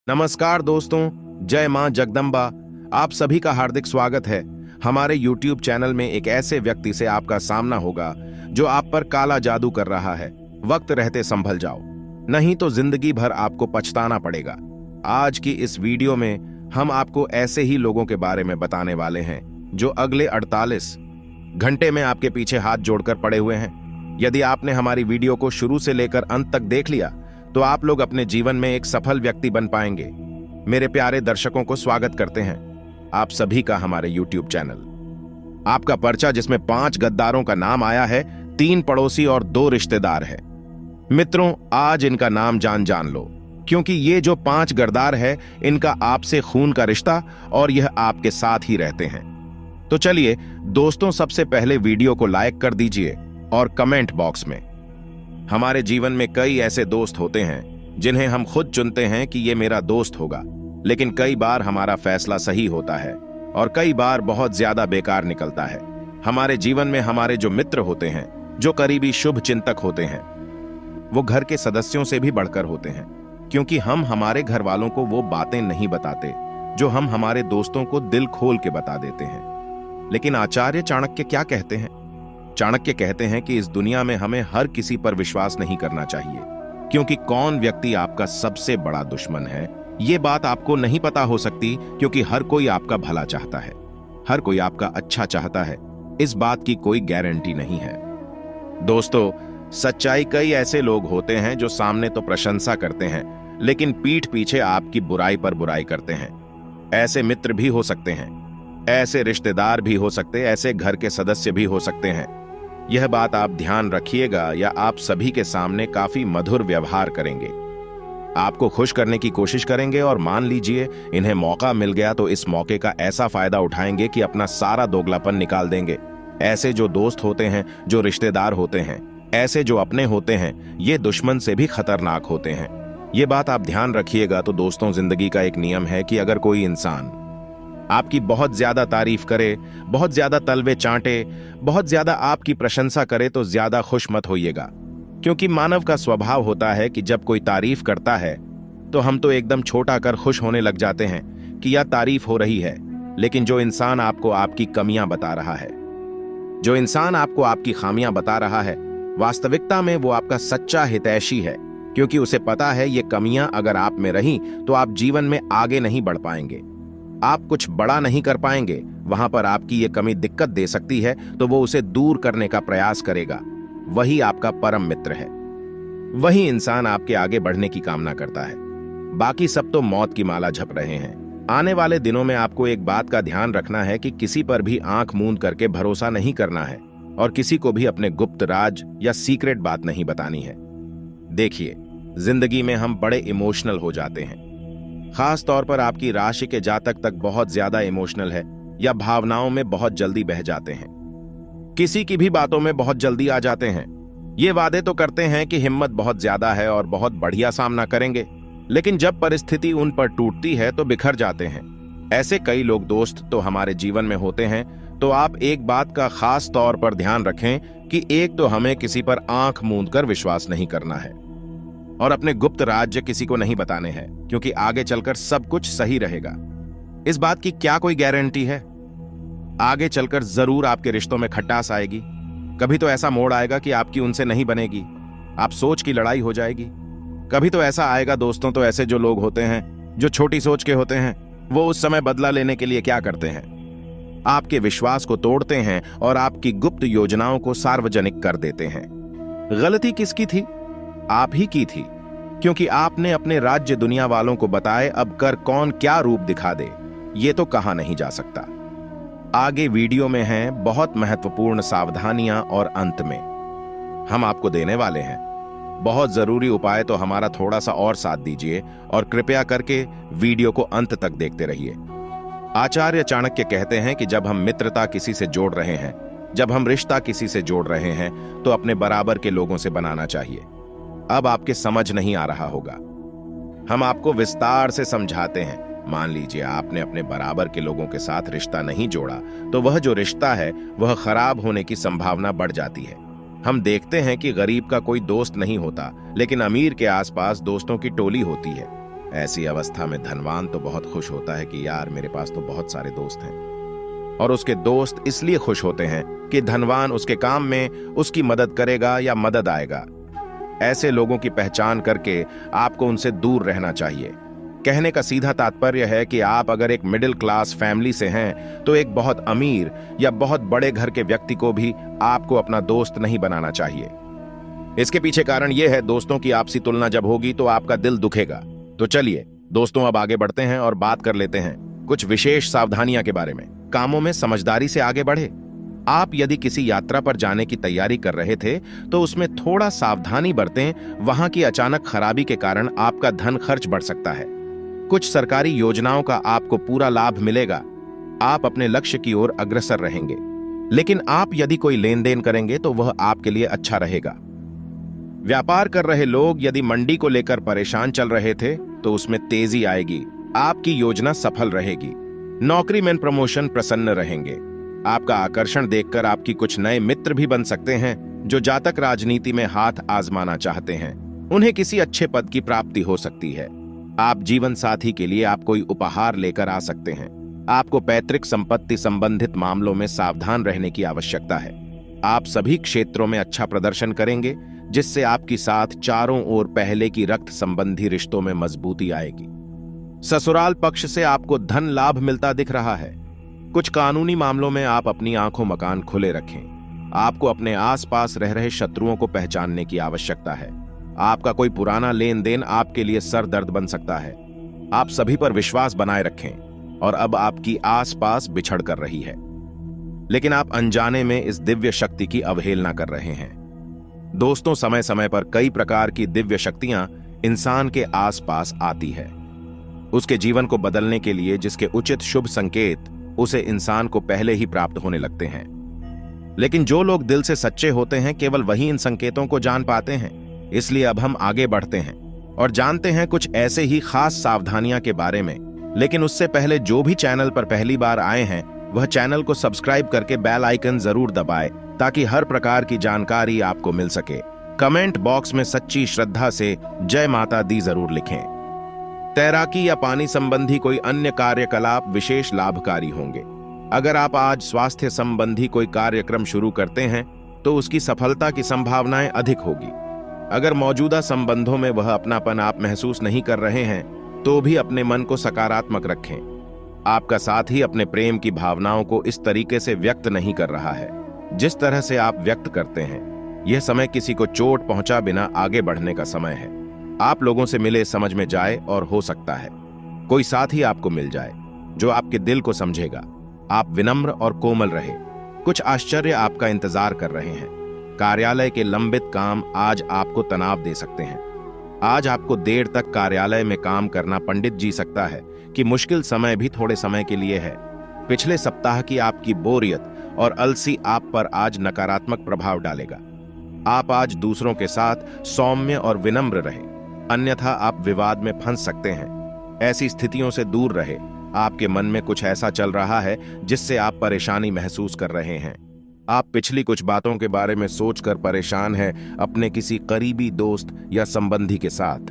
नमस्कार दोस्तों, जय मां जगदम्बा। आप सभी का हार्दिक स्वागत है। हमारे YouTube चैनल में एक ऐसे व्यक्ति से आपका सामना होगा जो आप पर काला जादू कर रहा है। वक्त रहते संभल जाओ, नहीं तो जिंदगी भर आपको पछताना पड़ेगा। आज की इस वीडियो में हम आपको ऐसे ही लोगों के बारे में बताने वाले हैं जो अगले 48 घंटे में आपके पीछे हाथ जोड़कर पड़े हुए हैं। यदि आपने हमारी वीडियो को शुरू से लेकर अंत तक देख लिया तो आप लोग अपने जीवन में एक सफल व्यक्ति बन पाएंगे। मेरे प्यारे दर्शकों को स्वागत करते हैं आप सभी का हमारे YouTube चैनल। आपका पर्चा जिसमें 5 गद्दारों का नाम आया है, 3 पड़ोसी और 2 रिश्तेदार है। मित्रों, आज इनका नाम जान लो, क्योंकि ये जो 5 गद्दार है इनका आपसे खून का रिश्ता और यह आपके साथ ही रहते हैं। तो चलिए दोस्तों, सबसे पहले वीडियो को लाइक कर दीजिए और कमेंट बॉक्स में। हमारे जीवन में कई ऐसे दोस्त होते हैं जिन्हें हम खुद चुनते हैं कि ये मेरा दोस्त होगा, लेकिन कई बार हमारा फैसला सही होता है और कई बार बहुत ज्यादा बेकार निकलता है। हमारे जीवन में हमारे जो मित्र होते हैं, जो करीबी शुभ चिंतक होते हैं, वो घर के सदस्यों से भी बढ़कर होते हैं, क्योंकि हम हमारे घर वालों को वो बातें नहीं बताते जो हम हमारे दोस्तों को दिल खोल के बता देते हैं। लेकिन आचार्य चाणक्य क्या कहते हैं? चाणक्य कहते हैं कि इस दुनिया में हमें हर किसी पर विश्वास नहीं करना चाहिए, क्योंकि कौन व्यक्ति आपका सबसे बड़ा दुश्मन है ये बात आपको नहीं पता हो सकती, क्योंकि हर कोई आपका भला चाहता है, हर कोई आपका अच्छा चाहता है, इस बात की कोई गारंटी नहीं है। दोस्तों, सच्चाई कई ऐसे लोग होते हैं जो सामने तो प्रशंसा करते हैं लेकिन पीठ पीछे आपकी बुराई पर बुराई करते हैं। ऐसे मित्र भी हो सकते हैं, ऐसे रिश्तेदार भी हो सकते हैं, ऐसे घर के सदस्य भी हो सकते हैं। यह बात आप ध्यान रखिएगा, या आप सभी के सामने काफी मधुर व्यवहार करेंगे, आपको खुश करने की कोशिश करेंगे और मान लीजिए इन्हें मौका मिल गया तो इस मौके का ऐसा फायदा उठाएंगे कि अपना सारा दोगलापन निकाल देंगे। ऐसे जो दोस्त होते हैं, जो रिश्तेदार होते हैं, ऐसे जो अपने होते हैं, ये दुश्मन से भी खतरनाक होते हैं। ये बात आप ध्यान रखिएगा। तो दोस्तों, जिंदगी का एक नियम है कि अगर कोई इंसान आपकी बहुत ज्यादा तारीफ करे, बहुत ज्यादा तलवे चाटे, बहुत ज्यादा आपकी प्रशंसा करे तो ज्यादा खुश मत होइएगा, क्योंकि मानव का स्वभाव होता है कि जब कोई तारीफ करता है तो हम तो एकदम छोटा कर खुश होने लग जाते हैं कि यह तारीफ हो रही है। लेकिन जो इंसान आपको आपकी कमियां बता रहा है, जो इंसान आपको आपकी खामियां बता रहा है, वास्तविकता में वो आपका सच्चा हितैषी है, क्योंकि उसे पता है ये कमियां अगर आप में रही तो आप जीवन में आगे नहीं बढ़ पाएंगे, आप कुछ बड़ा नहीं कर पाएंगे। वहां पर आपकी ये कमी दिक्कत दे सकती है तो वो उसे दूर करने का प्रयास करेगा। वही आपका परम मित्र है, वही इंसान आपके आगे बढ़ने की कामना करता है। बाकी सब तो मौत की माला जप रहे हैं। आने वाले दिनों में आपको एक बात का ध्यान रखना है कि किसी पर भी आंख मूंद करके भरोसा नहीं करना है और किसी को भी अपने गुप्त राज या सीक्रेट बात नहीं बतानी है। देखिए, जिंदगी में हम बड़े इमोशनल हो जाते हैं, खास तौर पर आपकी राशि के जातक तक बहुत ज्यादा इमोशनल है या भावनाओं में बहुत जल्दी बह जाते हैं, किसी की भी बातों में बहुत जल्दी आ जाते हैं। ये वादे तो करते हैं कि हिम्मत बहुत ज्यादा है और बहुत बढ़िया सामना करेंगे, लेकिन जब परिस्थिति उन पर टूटती है तो बिखर जाते हैं। ऐसे कई लोग दोस्त तो हमारे जीवन में होते हैं। तो आप एक बात का खास तौर पर ध्यान रखें कि एक तो हमें किसी पर आंख मूंद कर विश्वास नहीं करना है और अपने गुप्त राज्य किसी को नहीं बताने हैं, क्योंकि आगे चलकर सब कुछ सही रहेगा। इस बात की क्या कोई गारंटी है? आगे चलकर जरूर आपके रिश्तों में खटास आएगी, कभी तो ऐसा मोड़ आएगा कि आपकी उनसे नहीं बनेगी, आप सोच की लड़ाई हो जाएगी। कभी तो ऐसा आएगा दोस्तों, तो ऐसे जो लोग होते हैं, जो छोटी सोच के होते हैं, वो उस समय बदला लेने के लिए क्या करते हैं? आपके विश्वास को तोड़ते हैं और आपकी गुप्त योजनाओं को सार्वजनिक कर देते हैं। गलती किसकी थी? आप ही की थी, क्योंकि आपने अपने राज्य दुनिया वालों को बताए। अब कर कौन क्या रूप दिखा दे, ये तो कहा नहीं जा सकता। आगे वीडियो में हैं बहुत महत्वपूर्ण सावधानियां और अंत में हम आपको देने वाले हैं बहुत जरूरी उपाय। तो हमारा थोड़ा सा और साथ दीजिए और कृपया करके वीडियो को अंत तक देखते रहिए। आचार्य चाणक्य कहते हैं कि जब हम मित्रता किसी से जोड़ रहे हैं, जब हम रिश्ता किसी से जोड़ रहे हैं, तो अपने बराबर के लोगों से बनाना चाहिए। अब आपके समझ नहीं आ रहा होगा, हम आपको विस्तार से समझाते हैं। मान लीजिए आपने अपने बराबर के लोगों के साथ रिश्ता नहीं जोड़ा, तो वह जो रिश्ता है वह खराब होने की संभावना बढ़ जाती है। हम देखते हैं कि गरीब का कोई दोस्त नहीं होता, लेकिन अमीर के आसपास दोस्तों की टोली होती है। ऐसी अवस्था में धनवान तो बहुत खुश होता है कि यार मेरे पास तो बहुत सारे दोस्त हैं, और उसके दोस्त इसलिए खुश होते हैं कि धनवान उसके काम में उसकी मदद करेगा या मदद आएगा। ऐसे लोगों की पहचान करके आपको उनसे दूर रहना चाहिए। कहने का सीधा तात्पर्य है कि आप अगर एक मिडिल क्लास फैमिली से हैं तो एक बहुत अमीर या बहुत बड़े घर के व्यक्ति को भी आपको अपना दोस्त नहीं बनाना चाहिए। इसके पीछे कारण यह है, दोस्तों की आपसी तुलना जब होगी तो आपका दिल दुखेगा। तो चलिए दोस्तों, अब आगे बढ़ते हैं और बात कर लेते हैं कुछ विशेष सावधानियां के बारे में। कामों में समझदारी से आगे बढ़े। आप यदि किसी यात्रा पर जाने की तैयारी कर रहे थे तो उसमें थोड़ा सावधानी बरतें। वहां की अचानक खराबी के कारण आपका धन खर्च बढ़ सकता है। कुछ सरकारी योजनाओं का आपको पूरा लाभ मिलेगा। आप अपने लक्ष्य की ओर अग्रसर रहेंगे, लेकिन आप यदि कोई लेन देन करेंगे तो वह आपके लिए अच्छा रहेगा। व्यापार कर रहे लोग यदि मंडी को लेकर परेशान चल रहे थे तो उसमें तेजी आएगी। आपकी योजना सफल रहेगी। नौकरी में प्रमोशन प्रसन्न रहेंगे। आपका आकर्षण देखकर आपकी कुछ नए मित्र भी बन सकते हैं जो जातक राजनीति में हाथ आजमाना चाहते हैं। उन्हें किसी अच्छे पद की प्राप्ति हो सकती है। आप जीवन साथी के लिए आप कोई उपहार लेकर आ सकते हैं। आपको पैतृक संपत्ति संबंधित मामलों में सावधान रहने की आवश्यकता है। आप सभी क्षेत्रों में अच्छा प्रदर्शन करेंगे, जिससे आपकी साथ चारों ओर पहले की रक्त संबंधी रिश्तों में मजबूती आएगी। ससुराल पक्ष से आपको धन लाभ मिलता दिख रहा है। कुछ कानूनी मामलों में आप अपनी आंखों मकान खुले रखें। आपको अपने आसपास रह रहे शत्रुओं को पहचानने की आवश्यकता है। आपका कोई पुराना लेन देन आपके लिए सर दर्द बन सकता है। आप सभी पर विश्वास बनाए रखें और अब आपकी आसपास बिछड़ कर रही है, लेकिन आप अनजाने में इस दिव्य शक्ति की अवहेलना कर रहे हैं। दोस्तों, समय समय पर कई प्रकार की दिव्य शक्तियां इंसान के आसपास आती है। उसके जीवन को बदलने के लिए जिसके उचित शुभ संकेत उसे इंसान को पहले ही प्राप्त होने लगते हैं। लेकिन जो लोग दिल से सच्चे होते हैं केवल वही इन संकेतों को जान पाते हैं। इसलिए अब हम आगे बढ़ते हैं और जानते हैं कुछ ऐसे ही खास सावधानियां के बारे में। लेकिन उससे पहले जो भी चैनल पर पहली बार आए हैं वह चैनल को सब्सक्राइब करके बेल आइकन जरूर दबाएं ताकि हर प्रकार की जानकारी आपको मिल सके। कमेंट बॉक्स में सच्ची श्रद्धा से जय माता दी जरूर लिखें। तैराकी या पानी संबंधी कोई अन्य कार्यकलाप विशेष लाभकारी होंगे। अगर आप आज स्वास्थ्य संबंधी कोई कार्यक्रम शुरू करते हैं तो उसकी सफलता की संभावनाएं अधिक होगी। अगर मौजूदा संबंधों में वह अपनापन आप महसूस नहीं कर रहे हैं तो भी अपने मन को सकारात्मक रखें। आपका साथी अपने प्रेम की भावनाओं को इस तरीके से व्यक्त नहीं कर रहा है जिस तरह से आप व्यक्त करते हैं। यह समय किसी को चोट पहुंचा बिना आगे बढ़ने का समय है। आप लोगों से मिले समझ में जाए और हो सकता है कोई साथी आपको मिल जाए जो आपके दिल को समझेगा। आप विनम्र और कोमल रहे। कुछ आश्चर्य आपका इंतजार कर रहे हैं। कार्यालय के लंबित काम आज आपको तनाव दे सकते हैं। आज आपको देर तक कार्यालय में काम करना पंडित जी सकता है कि मुश्किल समय भी थोड़े समय के लिए है। पिछले सप्ताह की आपकी बोरियत और अलसी आप पर आज नकारात्मक प्रभाव डालेगा। आप आज दूसरों के साथ सौम्य और विनम्र रहें, अन्यथा आप विवाद में फंस सकते हैं। ऐसी स्थितियों से दूर रहे। आपके मन में कुछ ऐसा चल रहा है जिससे आप परेशानी महसूस कर रहे हैं। आप पिछली कुछ बातों के बारे में सोचकर परेशान हैं अपने किसी करीबी दोस्त या संबंधी के साथ।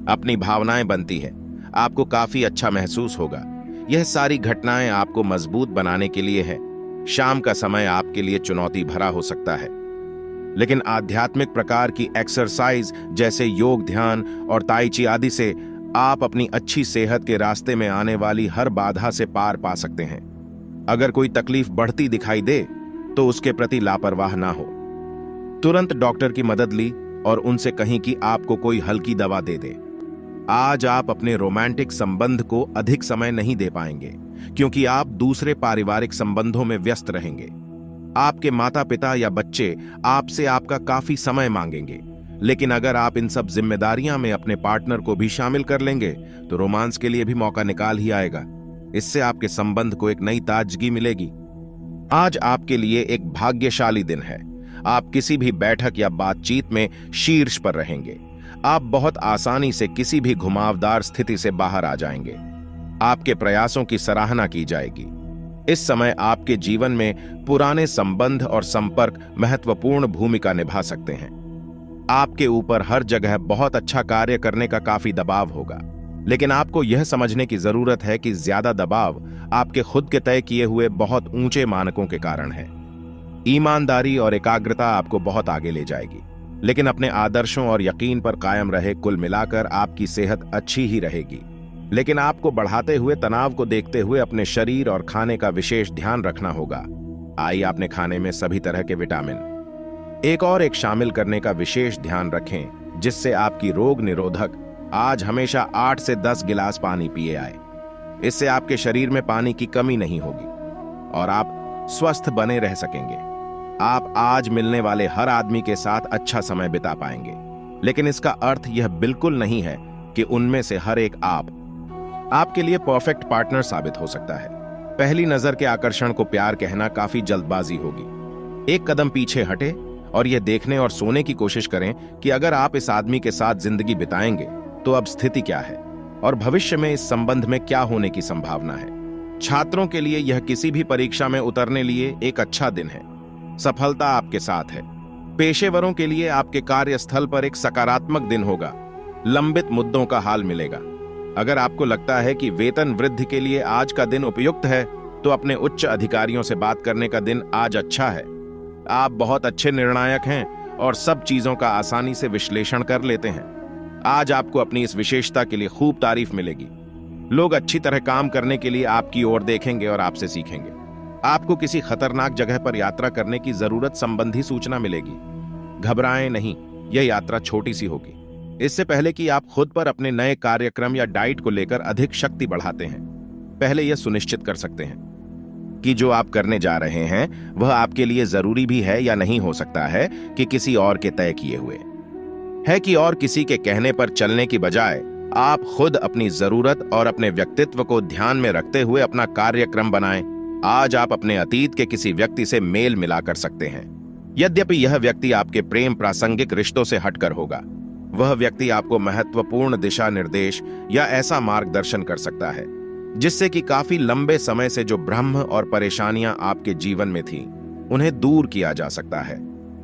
अपनी भावनाएं बनती है। आपको काफी अच्छा महसूस होगा। यह सारी घटनाएं आपको मजबूत बनाने के लिए है। शाम का समय आपके लिए चुनौती भरा हो सकता है, लेकिन आध्यात्मिक प्रकार की एक्सरसाइज जैसे योग, ध्यान और ताई ची आदि से आप अपनी अच्छी सेहत के रास्ते में आने वाली हर बाधा से पार पा सकते हैं। अगर कोई तकलीफ बढ़ती दिखाई दे तो उसके प्रति लापरवाह ना हो। तुरंत डॉक्टर की मदद ली और उनसे कहीं कि आपको कोई हल्की दवा दे दे। आज आप अपने रोमांटिक संबंध को अधिक समय नहीं दे पाएंगे क्योंकि आप दूसरे पारिवारिक संबंधों में व्यस्त रहेंगे। आपके माता पिता या बच्चे आपसे आपका काफी समय मांगेंगे, लेकिन अगर आप इन सब जिम्मेदारियां में अपने पार्टनर को भी शामिल कर लेंगे तो रोमांस के लिए भी मौका निकाल ही आएगा। इससे आपके संबंध को एक नई ताजगी मिलेगी। आज आपके लिए एक भाग्यशाली दिन है। आप किसी भी बैठक या बातचीत में शीर्ष पर रहेंगे। आप बहुत आसानी से किसी भी घुमावदार स्थिति से बाहर आ जाएंगे। आपके प्रयासों की सराहना की जाएगी। इस समय आपके जीवन में पुराने संबंध और संपर्क महत्वपूर्ण भूमिका निभा सकते हैं। आपके ऊपर हर जगह बहुत अच्छा कार्य करने का काफी दबाव होगा। लेकिन आपको यह समझने की जरूरत है कि ज्यादा दबाव आपके खुद के तय किए हुए बहुत ऊंचे मानकों के कारण है। ईमानदारी और एकाग्रता आपको बहुत आगे ले जाएगी, लेकिन अपने आदर्शों और यकीन पर कायम रहे, कुल मिलाकर आपकी सेहत अच्छी ही रहेगी। लेकिन आपको बढ़ाते हुए तनाव को देखते हुए अपने शरीर और खाने का विशेष ध्यान रखना होगा। आइए अपने खाने में सभी तरह के विटामिन एक शामिल करने का विशेष ध्यान रखें, जिससे आपकी रोग निरोधक आज हमेशा 8 से 10 गिलास पानी पिए आए। इससे आपके शरीर में पानी की कमी नहीं होगी और आप स्वस्थ बने रह सकेंगे। आप आज मिलने वाले हर आदमी के साथ अच्छा समय बिता पाएंगे, लेकिन इसका अर्थ यह बिल्कुल नहीं है कि उनमें से हर एक आपके लिए परफेक्ट पार्टनर साबित हो सकता है। पहली नजर के आकर्षण को प्यार कहना काफी जल्दबाजी होगी। एक कदम पीछे हटे और यह देखने और सोने की कोशिश करें कि अगर आप इस आदमी के साथ जिंदगी बिताएंगे तो अब स्थिति क्या है और भविष्य में इस संबंध में क्या होने की संभावना है। छात्रों के लिए यह किसी भी परीक्षा में उतरने लिए एक अच्छा दिन है। सफलता आपके साथ है। पेशेवरों के लिए आपके कार्यस्थल पर एक सकारात्मक दिन होगा। लंबित मुद्दों का हाल मिलेगा। अगर आपको लगता है कि वेतन वृद्धि के लिए आज का दिन उपयुक्त है, तो अपने उच्च अधिकारियों से बात करने का दिन आज अच्छा है। आप बहुत अच्छे निर्णायक हैं और सब चीजों का आसानी से विश्लेषण कर लेते हैं। आज आपको अपनी इस विशेषता के लिए खूब तारीफ मिलेगी। लोग अच्छी तरह काम करने के लिए आपकी ओर देखेंगे और आपसे सीखेंगे। आपको किसी खतरनाक जगह पर यात्रा करने की जरूरत संबंधी सूचना मिलेगी। घबराएं नहीं, यह यात्रा छोटी सी होगी। इससे पहले कि आप खुद पर अपने नए कार्यक्रम या डाइट को लेकर अधिक शक्ति बढ़ाते हैं, पहले यह सुनिश्चित कर सकते हैं कि जो आप करने जा रहे हैं वह आपके लिए जरूरी भी है या नहीं। हो सकता है कि किसी और के तय किए हुए है कि और किसी के कहने पर चलने की बजाय आप खुद अपनी जरूरत और अपने व्यक्तित्व को ध्यान में रखते हुए अपना कार्यक्रम बनाएं। आज आप अपने अतीत के किसी व्यक्ति से मेल मिला कर सकते हैं। यद्यपि यह व्यक्ति आपके प्रेम प्रासंगिक रिश्तों से हटकर होगा, वह व्यक्ति आपको महत्वपूर्ण दिशा निर्देश या ऐसा मार्गदर्शन कर सकता है जिससे कि काफी लंबे समय से जो भ्रम और परेशानियां आपके जीवन में थीं, उन्हें दूर किया जा सकता है।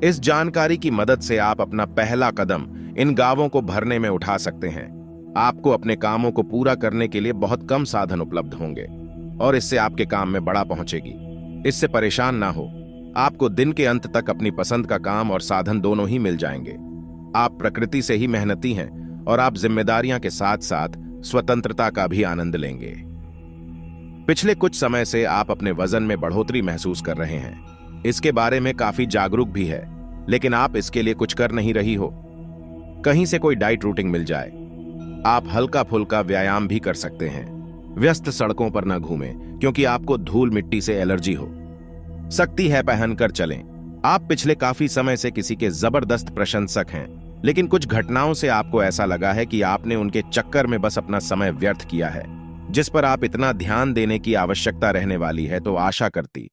इस जानकारी की मदद से आप अपना पहला कदम इन गांवों को भरने में उठा सकते हैं। आपको अपने कामों को पूरा करने के लिए बहुत कम साधन उपलब्ध होंगे और इससे आपके काम में बड़ा पहुंचेगी। इससे परेशान ना हो, आपको दिन के अंत तक अपनी पसंद का काम और साधन दोनों ही मिल जाएंगे। आप प्रकृति से ही मेहनती हैं और आप जिम्मेदारियां के साथ साथ स्वतंत्रता का भी आनंद लेंगे। पिछले कुछ समय से आप अपने वजन में बढ़ोतरी महसूस कर रहे हैं। इसके बारे में काफी जागरूक भी है, लेकिन आप इसके लिए कुछ कर नहीं रही हो। कहीं से कोई डाइट रूटिंग मिल जाए। आप हल्का फुल्का व्यायाम भी कर सकते हैं। व्यस्त सड़कों पर न घूमें क्योंकि आपको धूल मिट्टी से एलर्जी हो सकती है। पहनकर चलें। आप पिछले काफी समय से किसी के जबरदस्त प्रशंसक हैं, लेकिन कुछ घटनाओं से आपको ऐसा लगा है कि आपने उनके चक्कर में बस अपना समय व्यर्थ किया है, जिस पर आप इतना ध्यान देने की आवश्यकता रहने वाली है। तो आशा करती